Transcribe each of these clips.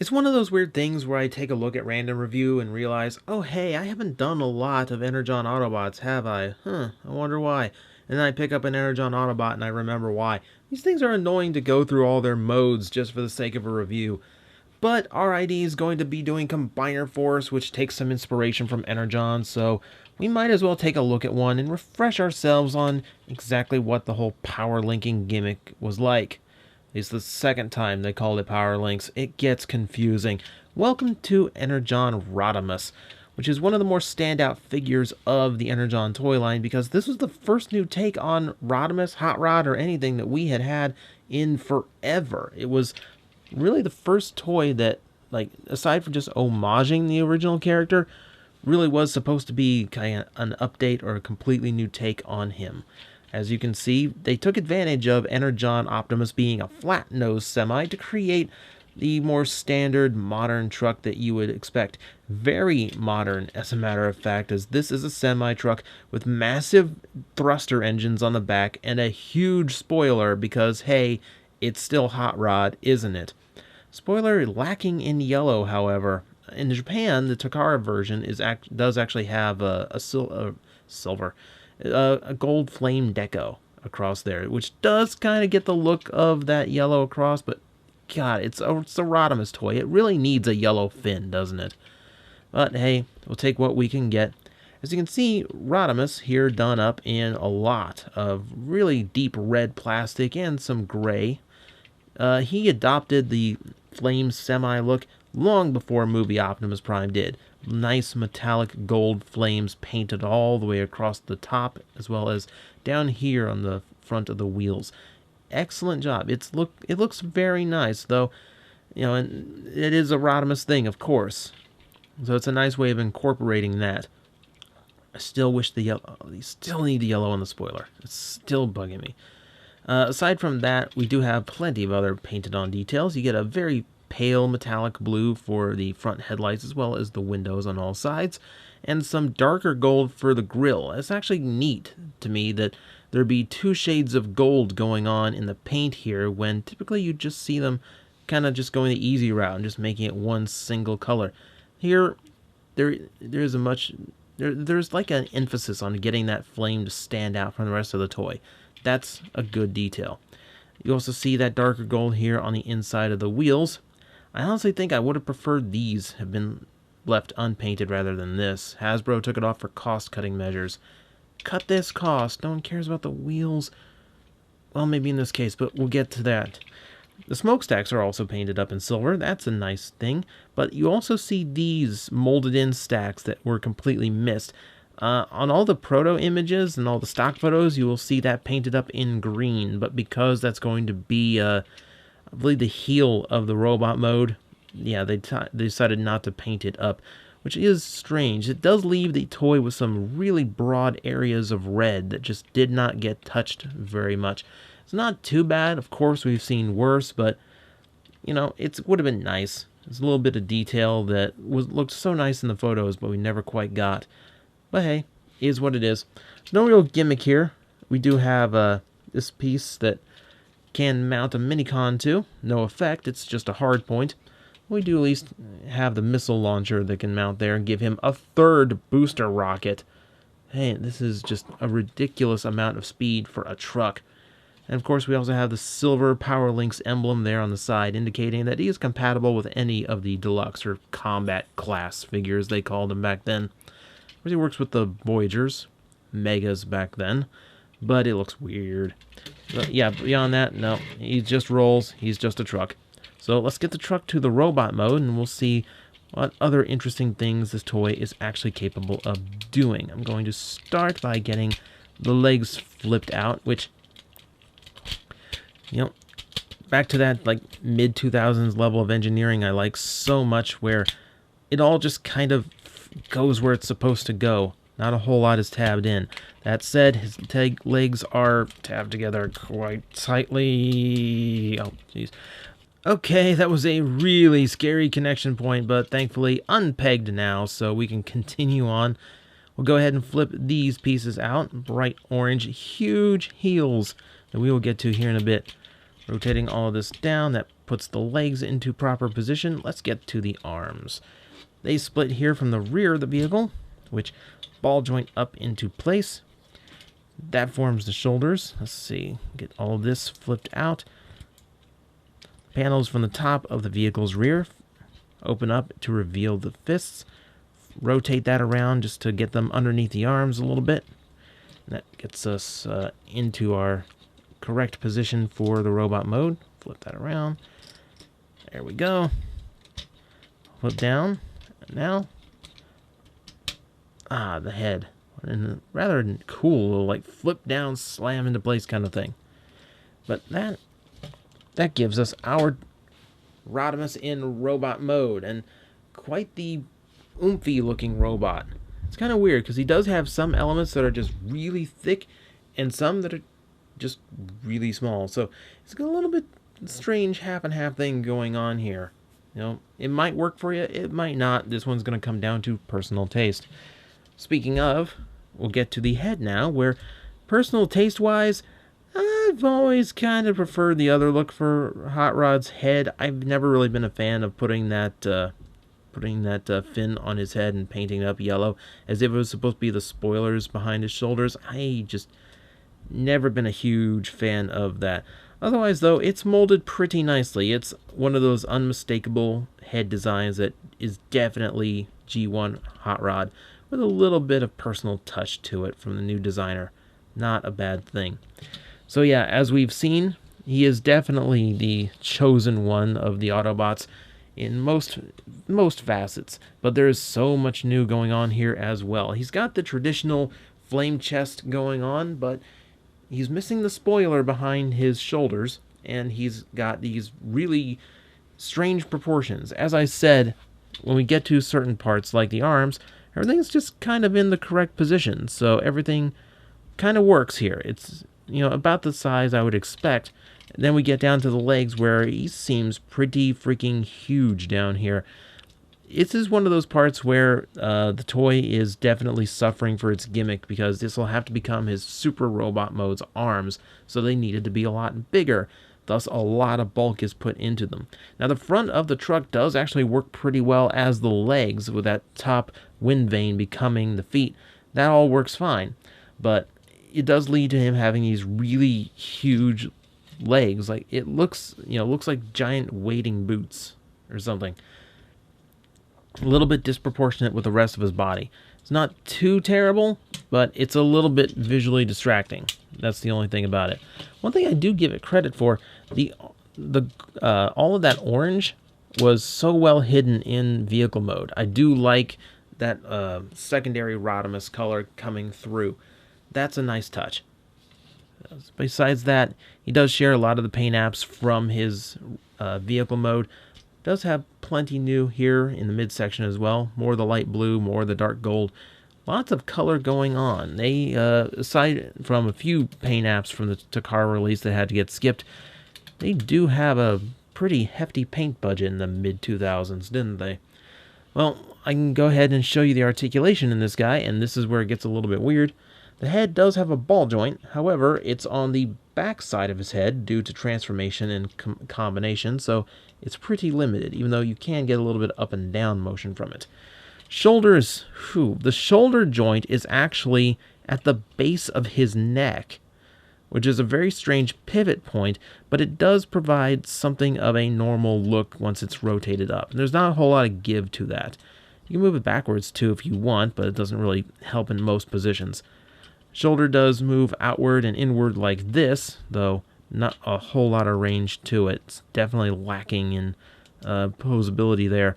It's one of those weird things where I take a look at random review and realize, oh hey, I haven't done a lot of Energon Autobots, have I? I wonder why. And then I pick up an Energon Autobot and I remember why. These things are annoying to go through all their modes just for the sake of a review. But our ID is going to be doing Combiner Force, which takes some inspiration from Energon, so we might as well take a look at one and refresh ourselves on exactly what the whole power linking gimmick was like. It's the second time they called it Power Links. It gets confusing. Welcome to Energon Rodimus, which is one of the more standout figures of the Energon toy line because this was the first new take on Rodimus, Hot Rod, or anything that we had had in forever. It was really the first toy that, like, aside from just homaging the original character, really was supposed to be kind of an update or a completely new take on him. As you can see, they took advantage of Energon Optimus being a flat-nosed semi to create the more standard modern truck that you would expect. Very modern, as a matter of fact, as this is a semi-truck with massive thruster engines on the back and a huge spoiler because, hey, it's still Hot Rod, isn't it? Spoiler lacking in yellow, however. In Japan, the Takara version does actually have a silver, a gold flame deco across there, which does kind of get the look of that yellow across, but God, it's a Rodimus toy. It really needs a yellow fin, doesn't it? But hey, we'll take what we can get. As you can see, Rodimus here done up in a lot of really deep red plastic and some gray. He adopted the flame semi look long before movie Optimus Prime did. Nice metallic gold flames painted all the way across the top as well as down here on the front of the wheels. Excellent job. It looks very nice, though, you know, and it is a Rodimus thing, of course. So it's a nice way of incorporating that. I still wish the yellow. You still need the yellow on the spoiler. It's still bugging me. Aside from that, we do have plenty of other painted-on details. You get a very pale metallic blue for the front headlights as well as the windows on all sides, and some darker gold for the grille. It's actually neat to me that there be two shades of gold going on in the paint here when typically you just see them kind of just going the easy route and just making it one single color. Here, there's like an emphasis on getting that flame to stand out from the rest of the toy. That's a good detail. You also see that darker gold here on the inside of the wheels. I honestly think I would have preferred these have been left unpainted rather than this. Hasbro took it off for cost-cutting measures. Cut this cost. No one cares about the wheels. Well, maybe in this case, but we'll get to that. The smokestacks are also painted up in silver. That's a nice thing. But you also see these molded-in stacks that were completely missed. On all the proto images and all the stock photos, you will see that painted up in green. But because that's going to be, I believe, the heel of the robot mode, yeah, they decided not to paint it up, which is strange. It does leave the toy with some really broad areas of red that just did not get touched very much. It's not too bad. Of course, we've seen worse, but, you know, it would have been nice. There's a little bit of detail that looked so nice in the photos, but we never quite got. But hey, it is what it is. There's no real gimmick here. We do have this piece that can mount a minicon to. No effect, it's just a hard point. We do at least have the missile launcher that can mount there and give him a third booster rocket. Hey, this is just a ridiculous amount of speed for a truck. And of course we also have the silver Power Links emblem there on the side, indicating that he is compatible with any of the deluxe or combat class figures they called him back then. Of course he works with the Voyagers, Megas back then, but it looks weird. But yeah, beyond that, no, he just rolls, he's just a truck. So let's get the truck to the robot mode and we'll see what other interesting things this toy is actually capable of doing. I'm going to start by getting the legs flipped out, which, you know, back to that like mid-2000s level of engineering I like so much, where it all just kind of goes where it's supposed to go. Not a whole lot is tabbed in. That said, his legs are tabbed together quite tightly. Oh, jeez. Okay, that was a really scary connection point, but thankfully unpegged now, so we can continue on. We'll go ahead and flip these pieces out. Bright orange, huge heels that we will get to here in a bit. Rotating all of this down, that puts the legs into proper position, let's get to the arms. They split here from the rear of the vehicle, which ball joint up into place. That forms the shoulders. Let's see, get all of this flipped out. Panels from the top of the vehicle's rear open up to reveal the fists. Rotate that around just to get them underneath the arms a little bit. That gets us into our correct position for the robot mode. Flip that around. There we go. Flip down. Now, the head. And rather cool, little, like flip down, slam into place kind of thing. But that gives us our Rodimus in robot mode, and quite the oomphy looking robot. It's kind of weird because he does have some elements that are just really thick and some that are just really small. So it's got a little bit strange half and half thing going on here. You know, it might work for you, it might not. This one's going to come down to personal taste. Speaking of, we'll get to the head now, where personal taste-wise, I've always kind of preferred the other look for Hot Rod's head. I've never really been a fan of putting that fin on his head and painting it up yellow, as if it was supposed to be the spoilers behind his shoulders. I just never been a huge fan of that. Otherwise, though, it's molded pretty nicely. It's one of those unmistakable head designs that is definitely G1 Hot Rod, with a little bit of personal touch to it from the new designer. Not a bad thing. So yeah, as we've seen, he is definitely the chosen one of the Autobots in most facets, but there is so much new going on here as well. He's got the traditional flame chest going on, but he's missing the spoiler behind his shoulders, and he's got these really strange proportions. As I said, when we get to certain parts like the arms, everything's just kind of in the correct position, so everything kind of works here. It's, you know, about the size I would expect. And then we get down to the legs, where he seems pretty freaking huge down here. This is one of those parts where the toy is definitely suffering for its gimmick, because this will have to become his Super Robot Mode's arms, so they needed to be a lot bigger. Thus, a lot of bulk is put into them. Now, the front of the truck does actually work pretty well as the legs, with that top wind vane becoming the feet. That all works fine, but it does lead to him having these really huge legs. Like, it looks, you know, looks like giant wading boots or something. A little bit disproportionate with the rest of his body. It's not too terrible, but it's a little bit visually distracting. That's the only thing about it. One thing I do give it credit for, all of that orange was so well hidden in vehicle mode. I do like that secondary Rodimus color coming through. That's a nice touch. Besides that, he does share a lot of the paint apps from his vehicle mode. Does have plenty new here in the midsection as well. More of the light blue, more of the dark gold. Lots of color going on. They, aside from a few paint apps from the Takara release that had to get skipped, they do have a pretty hefty paint budget in the mid-2000s, didn't they? Well, I can go ahead and show you the articulation in this guy, and this is where it gets a little bit weird. The head does have a ball joint, however, it's on the back side of his head due to transformation and combination, so it's pretty limited, even though you can get a little bit up and down motion from it. Shoulders, the shoulder joint is actually at the base of his neck, which is a very strange pivot point, but it does provide something of a normal look once it's rotated up. And there's not a whole lot of give to that. You can move it backwards too if you want, but it doesn't really help in most positions. Shoulder does move outward and inward like this, though not a whole lot of range to it. It's definitely lacking in posability there.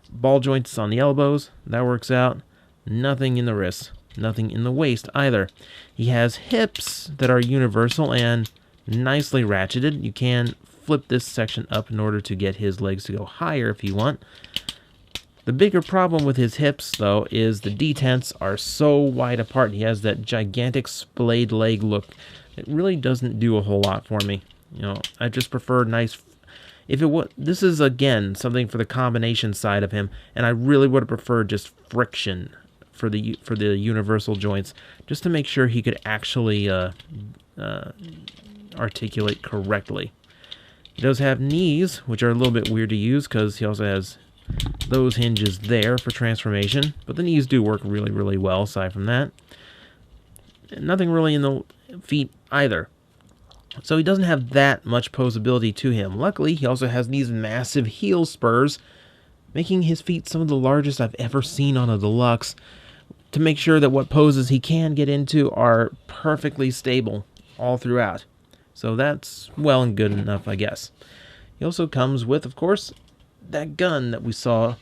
Ball joints on the elbows, that works out. Nothing in the wrists, nothing in the waist either. He has hips that are universal and nicely ratcheted. You can flip this section up in order to get his legs to go higher if you want. The bigger problem with his hips, though, is the detents are so wide apart. He has that gigantic splayed leg look. It really doesn't do a whole lot for me. You know, I just prefer nice. This is again something for the combination side of him, and I really would have preferred just friction for the universal joints, just to make sure he could actually articulate correctly. He does have knees, which are a little bit weird to use because he also has those hinges there for transformation. But the knees do work really, really well aside from that. And nothing really in the feet either. So he doesn't have that much posability to him. Luckily, he also has these massive heel spurs, making his feet some of the largest I've ever seen on a deluxe, to make sure that what poses he can get into are perfectly stable all throughout. So that's well and good enough, I guess. He also comes with, of course, that gun that we saw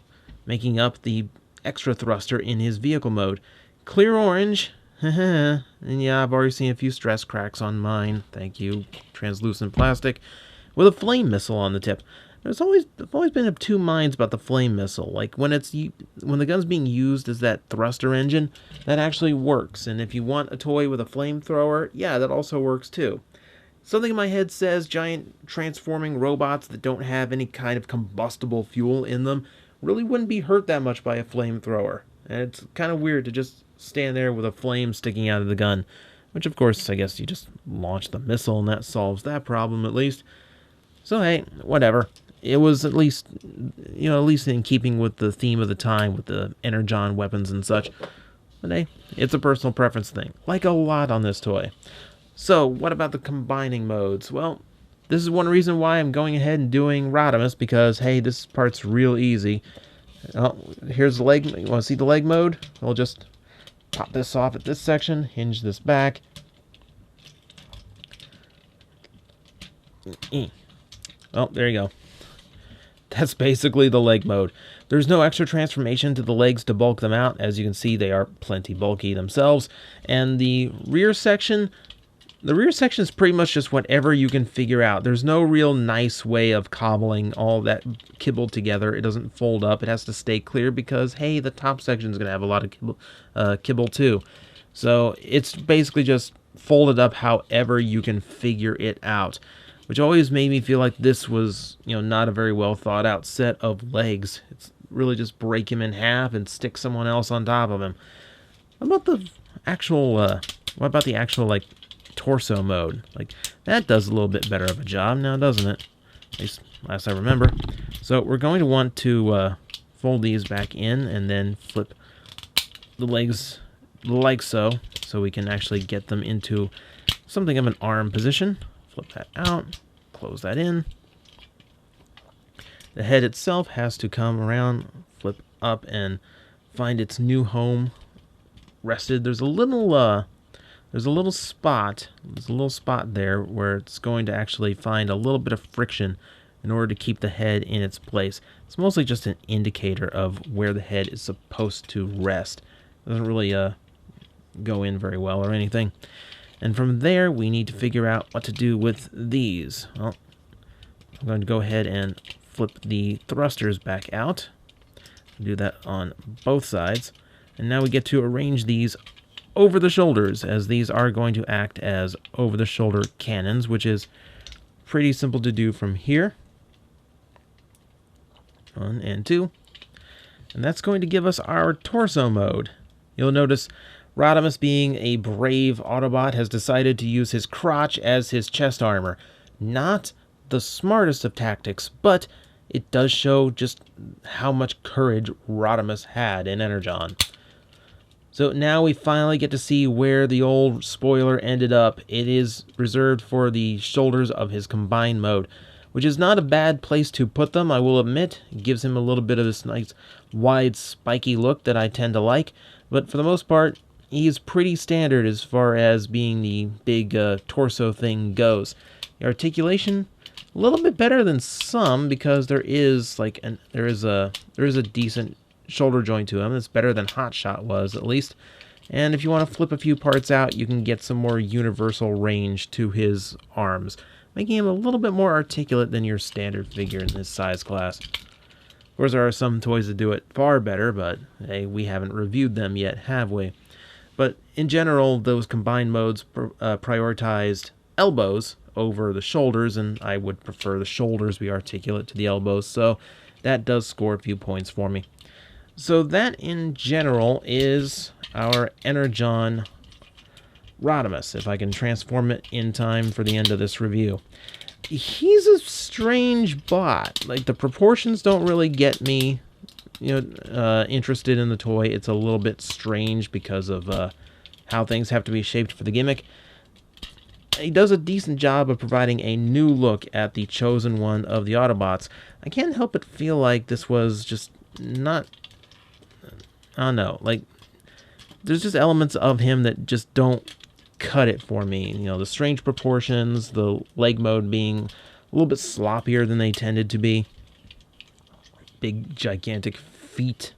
making up the extra thruster in his vehicle mode. Clear orange. And yeah, I've already seen a few stress cracks on mine. Thank you, translucent plastic. With a flame missile on the tip. I've always been of two minds about the flame missile. Like, when the gun's being used as that thruster engine, that actually works. And if you want a toy with a flamethrower, yeah, that also works too. Something in my head says giant transforming robots that don't have any kind of combustible fuel in them really wouldn't be hurt that much by a flamethrower. And it's kind of weird to just stand there with a flame sticking out of the gun. Which, of course, I guess you just launch the missile and that solves that problem at least. So, hey, whatever. It was at least in keeping with the theme of the time with the Energon weapons and such. But hey, it's a personal preference thing. Like a lot on this toy. So, what about the combining modes? Well, this is one reason why I'm going ahead and doing Rodimus, because, hey, this part's real easy. Oh, here's the leg. You want to see the leg mode? We'll just pop this off at this section, hinge this back. Oh, there you go. That's basically the leg mode. There's no extra transformation to the legs to bulk them out. As you can see, they are plenty bulky themselves. And the rear section is pretty much just whatever you can figure out. There's no real nice way of cobbling all that kibble together. It doesn't fold up. It has to stay clear because, hey, the top section is going to have a lot of kibble too. So it's basically just folded up however you can figure it out. Which always made me feel like this was, not a very well thought out set of legs. It's really just break him in half and stick someone else on top of him. What about the actual, torso mode? Like, that does a little bit better of a job now, doesn't it? At least last I remember. So we're going to want to fold these back in and then flip the legs like so we can actually get them into something of an arm position. Flip that out, close that in. The head itself has to come around, flip up, and find its new home rested. There's a little spot there where it's going to actually find a little bit of friction in order to keep the head in its place. It's mostly just an indicator of where the head is supposed to rest. It doesn't really go in very well or anything. And from there, we need to figure out what to do with these. Well, I'm going to go ahead and flip the thrusters back out. Do that on both sides. And now we get to arrange these over the shoulders, as these are going to act as over-the-shoulder cannons, which is pretty simple to do from here. 1 and 2. And that's going to give us our torso mode. You'll notice Rodimus, being a brave Autobot, has decided to use his crotch as his chest armor. Not the smartest of tactics, but it does show just how much courage Rodimus had in Energon. So now we finally get to see where the old spoiler ended up. It is reserved for the shoulders of his combined mode, which is not a bad place to put them, I will admit. It gives him a little bit of this nice wide spiky look that I tend to like, but for the most part, he's pretty standard as far as being the big torso thing goes. The articulation, a little bit better than some, because there is a decent shoulder joint to him. It's better than Hotshot was, at least. And if you want to flip a few parts out, you can get some more universal range to his arms, making him a little bit more articulate than your standard figure in this size class. Of course, there are some toys that do it far better, but hey, we haven't reviewed them yet, have we? But in general, those combined modes prioritized elbows over the shoulders, and I would prefer the shoulders be articulate to the elbows, so that does score a few points for me. So that, in general, is our Energon Rodimus, if I can transform it in time for the end of this review. he's a strange bot. Like, the proportions don't really get me, interested in the toy. It's a little bit strange because of how things have to be shaped for the gimmick. He does a decent job of providing a new look at the chosen one of the Autobots. I can't help but feel like this was just not... I don't know. Like, there's just elements of him that just don't cut it for me. The strange proportions, the leg mode being a little bit sloppier than they tended to be. Big, gigantic feet.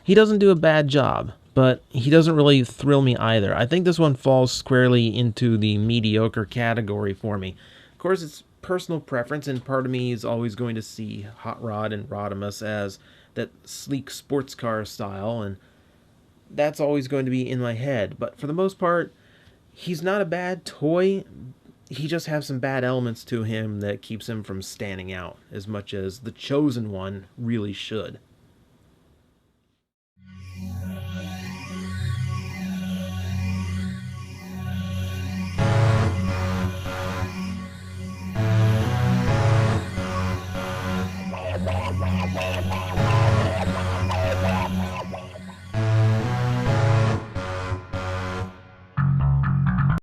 He doesn't do a bad job, but he doesn't really thrill me either. I think this one falls squarely into the mediocre category for me. Of course, it's personal preference, and part of me is always going to see Hot Rod and Rodimus as that sleek sports car style, and that's always going to be in my head. But for the most part, he's not a bad toy. He just has some bad elements to him that keeps him from standing out as much as the chosen one really should.